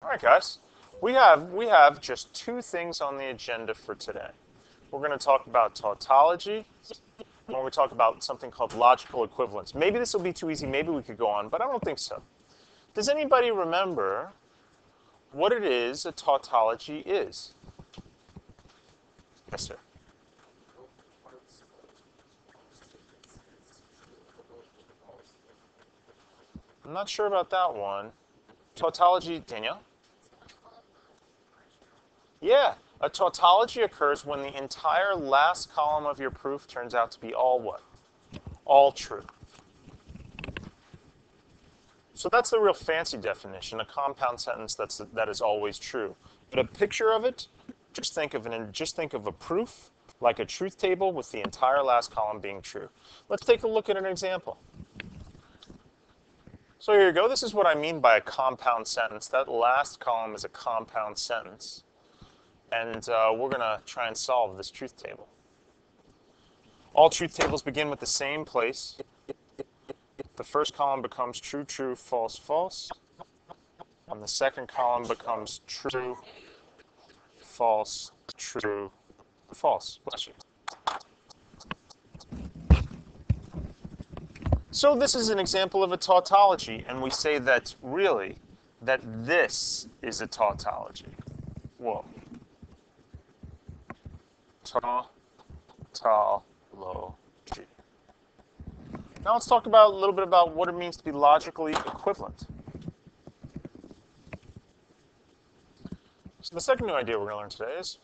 All right, guys. We have just two things on the agenda for today. We're going to talk about tautology, and we're going to talk about something called logical equivalence. Maybe this will be too easy. Maybe we could go on, but I don't think so. Does anybody remember what it is a tautology is? Yes, sir. I'm not sure about that one. Tautology, Danielle? Yeah, a tautology occurs when the entire last column of your proof turns out to be all what? All true. So that's the real fancy definition, a compound sentence that is always true. But a picture of it, just think of a proof like a truth table with the entire last column being true. Let's take a look at an example. So here you go. This is what I mean by a compound sentence. That last column is a compound sentence. And we're going to try and solve this truth table. All truth tables begin with the same place. The first column becomes true, true, false, false. And the second column becomes true, false, true, false. Bless you. So this is an example of a tautology, and we say that really, that this is a tautology. Whoa. Tautology. Now let's talk about a little bit about what it means to be logically equivalent. So the second new idea we're going to learn today is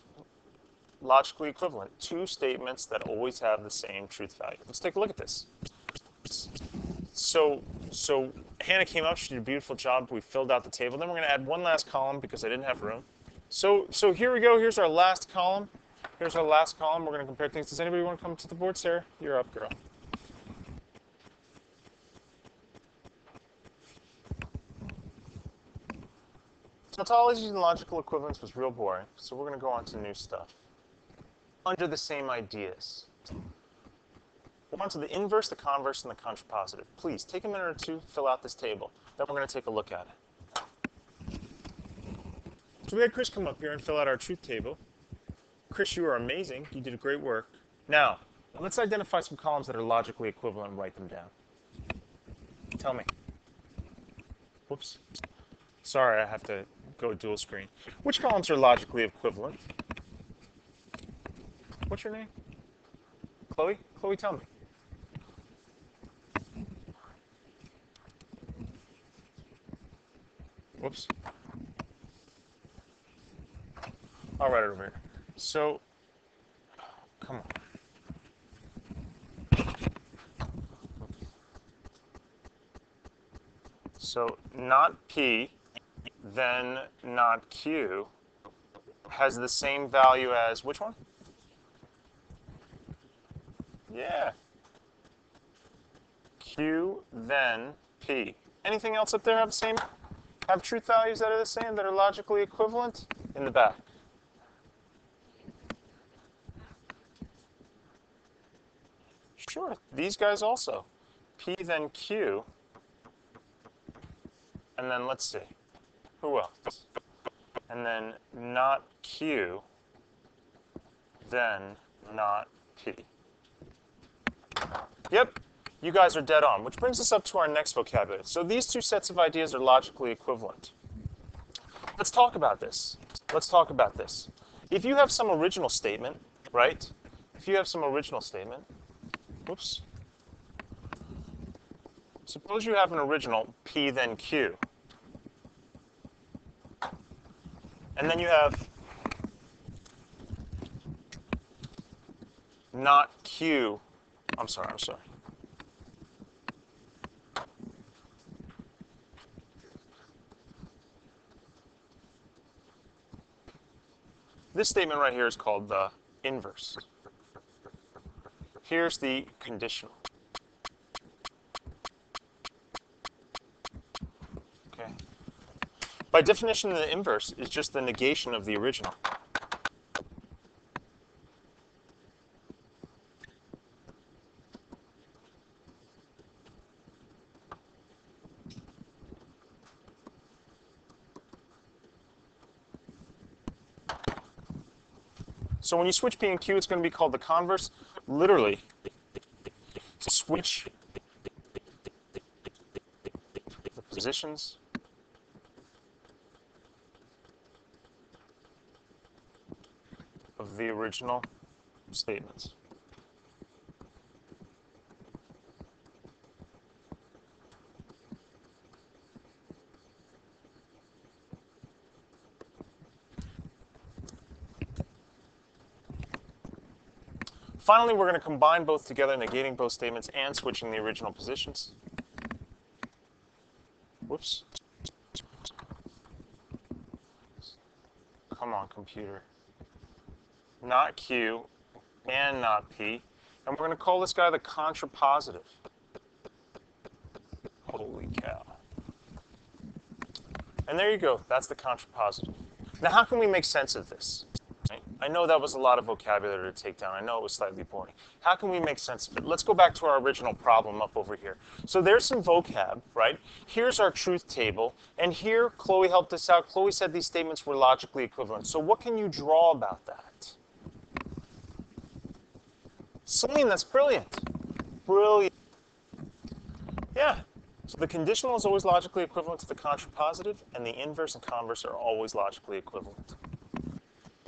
logically equivalent. Two statements that always have the same truth value. Let's take a look at this. So Hannah came up, she did a beautiful job, we filled out the table. Then we're going to add one last column because I didn't have room. So here we go, here's our last column. Here's our last column, we're going to compare things. Does anybody want to come to the board, Sarah? You're up, girl. Tautology and logical equivalence was real boring, so we're going to go on to new stuff. Under the same ideas. We're on to the inverse, the converse, and the contrapositive. Please, take a minute or two, fill out this table. Then we're going to take a look at it. So we had Chris come up here and fill out our truth table. Chris, you are amazing. You did great work. Now, let's identify some columns that are logically equivalent and write them down. Tell me. Whoops. Sorry, I have to go dual screen. Which columns are logically equivalent? What's your name? Chloe? Chloe, tell me. Whoops. I'll write it over here. So, come on. So, not P, then not Q, has the same value as which one? Yeah. Q, then P. Anything else up there have truth values that are the same, that are logically equivalent? In the back. Sure, these guys also. P, then Q. And then let's see. Who else? And then not Q, then not P. Yep, you guys are dead on, which brings us up to our next vocabulary. So these two sets of ideas are logically equivalent. Let's talk about this. Let's talk about this. If you have some original statement, right? If you have some original statement, whoops. Suppose you have an original P then Q. And then you have not Q. I'm sorry. This statement right here is called the inverse. Here's the conditional. Okay. By definition, the inverse is just the negation of the original. So when you switch P and Q, it's going to be called the converse. Literally, switch the positions of the original statements. Finally, we're going to combine both together, negating both statements and switching the original positions. Whoops. Come on, computer. Not Q and not P. And we're going to call this guy the contrapositive. Holy cow. And there you go. That's the contrapositive. Now, how can we make sense of this? Right? I know that was a lot of vocabulary to take down. I know it was slightly boring. How can we make sense of it? Let's go back to our original problem up over here. So there's some vocab, right? Here's our truth table. And here, Chloe helped us out. Chloe said these statements were logically equivalent. So what can you draw about that? Celine, that's brilliant. Brilliant. Yeah. So the conditional is always logically equivalent to the contrapositive, and the inverse and converse are always logically equivalent.